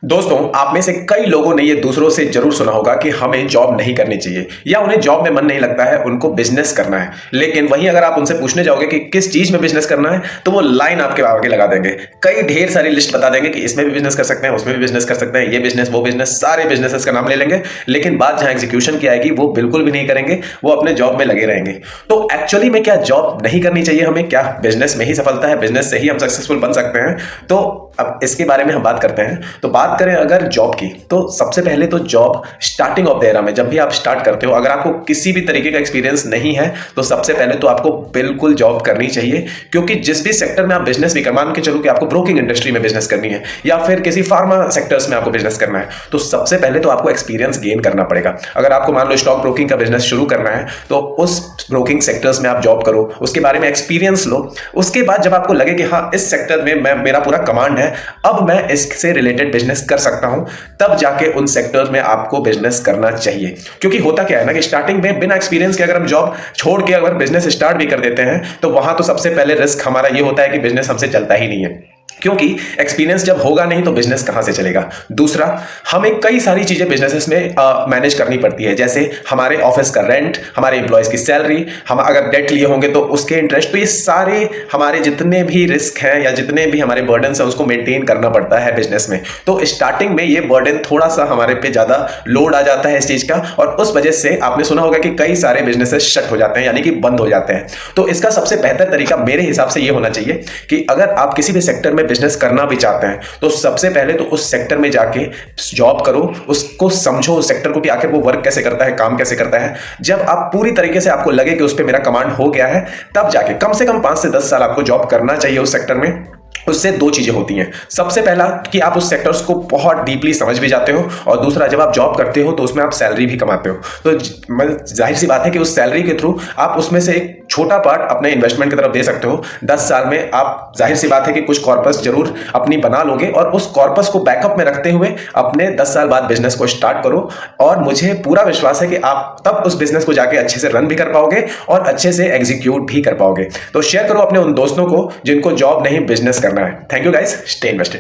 दोस्तों, आप में से कई लोगों ने ये दूसरों से जरूर सुना होगा कि हमें जॉब नहीं करनी चाहिए या उन्हें जॉब में मन नहीं लगता है, उनको बिजनेस करना है। लेकिन वहीं अगर आप उनसे पूछने जाओगे कि किस चीज में बिजनेस करना है, तो वो लाइन आपके आगे लगा देंगे। कई ढेर सारी लिस्ट बता देंगे कि इसमें भी बिजनेस कर सकते हैं, उसमें भी बिजनेस कर सकते हैं, ये बिजनेस वो बिजनेस, सारे बिजनेसेस का नाम ले लेंगे। लेकिन बात जहां एग्जीक्यूशन की आएगी वो बिल्कुल भी नहीं करेंगे, वो अपने जॉब में लगे रहेंगे। तो एक्चुअली में क्या जॉब नहीं करनी चाहिए हमें? क्या बिजनेस में ही सफलता है, बिजनेस से ही हम सक्सेसफुल बन सकते हैं? तो अब इसके बारे में हम बात करते हैं। तो बात करें अगर जॉब की, तो सबसे पहले तो job starting of the era में जब भी आप स्टार्ट करते हो, अगर आपको किसी भी तरीके का एक्सपीरियंस नहीं है, तो सबसे पहले तो आपको बिल्कुल जॉब करनी चाहिए। क्योंकि जिस भी सेक्टर में आप बिजनेस भी कर, मान के चलो कि आपको ब्रोकिंग इंडस्ट्री में बिजनेस करनी है या फिर किसी फार्मा सेक्टर्स में आपको बिजनेस करना है, तो सबसे पहले तो आपको एक्सपीरियंस गेन करना पड़ेगा। अगर आपको मान लो स्टॉक ब्रोकिंग का बिजनेस शुरू करना है, तो उस ब्रोकिंग सेक्टर्स में आप जॉब करो, उसके बारे में एक्सपीरियंस लो। उसके बाद जब आपको लगे कि हाँ, इस सेक्टर में मेरा पूरा कमांड है, अब मैं इससे रिलेटेड बिजनेस कर सकता हूं, तब जाके उन सेक्टर्स में आपको बिजनेस करना चाहिए। क्योंकि होता क्या है ना कि स्टार्टिंग में बिना एक्सपीरियंस के अगर हम जॉब छोड़ के अगर बिजनेस स्टार्ट भी कर देते हैं, तो वहां तो सबसे पहले रिस्क हमारा ये होता है कि बिजनेस हमसे चलता ही नहीं है। क्योंकि एक्सपीरियंस जब होगा नहीं तो बिजनेस कहां से चलेगा। दूसरा, हमें कई सारी चीजें बिजनेसेस में मैनेज करनी पड़ती है, जैसे हमारे ऑफिस का रेंट, हमारे एम्प्लॉयज की सैलरी, हम अगर डेट लिए होंगे तो उसके इंटरेस्ट। तो ये सारे हमारे जितने भी रिस्क हैं या जितने भी हमारे बर्डन्स हैं, उसको मेंटेन करना पड़ता है बिजनेस में। तो स्टार्टिंग में ये बर्डन थोड़ा सा हमारे पे ज्यादा लोड आ जाता है इस चीज का, और उस वजह से आपने सुना होगा कि कई सारे बिजनेसेस शट हो जाते हैं, यानी कि बंद हो जाते हैं। तो इसका सबसे बेहतर तरीका मेरे हिसाब से ये होना चाहिए कि अगर आप किसी भी सेक्टर में बिजनेस करना भी चाहते हैं, तो सबसे पहले तो उस सेक्टर में जाके जॉब करो, उसको समझो, उस सेक्टर को कि आखिर वो वर्क कैसे करता है, काम कैसे करता है। जब आप पूरी तरीके से आपको लगे कि उस पे मेरा कमांड हो गया है, तब जाके कम से कम 5 से 10 साल आपको जॉब करना चाहिए उस सेक्टर में। उससे दो चीजें होती हैं। सबसे पहला कि आप उस सेक्टर्स को बहुत डीपली समझ भी जाते हो, और दूसरा, जब आप जॉब करते हो तो उसमें आप सैलरी भी कमाते हो। तो जाहिर सी बात है कि उस सैलरी के थ्रू आप उसमें से एक छोटा पार्ट अपने इन्वेस्टमेंट की तरफ दे सकते हो। 10 साल में आप, जाहिर सी बात है कि कुछ कॉर्पस जरूर अपनी बना लोगे, और उस कॉर्पस को बैकअप में रखते हुए अपने 10 साल बाद बिजनेस को स्टार्ट करो। और मुझे पूरा विश्वास है कि आप तब उस बिजनेस को जाके अच्छे से रन भी कर पाओगे और अच्छे से एग्जीक्यूट भी कर पाओगे। तो शेयर करो अपने उन दोस्तों को जिनको जॉब नहीं बिजनेस करना है। Thank you guys, stay invested.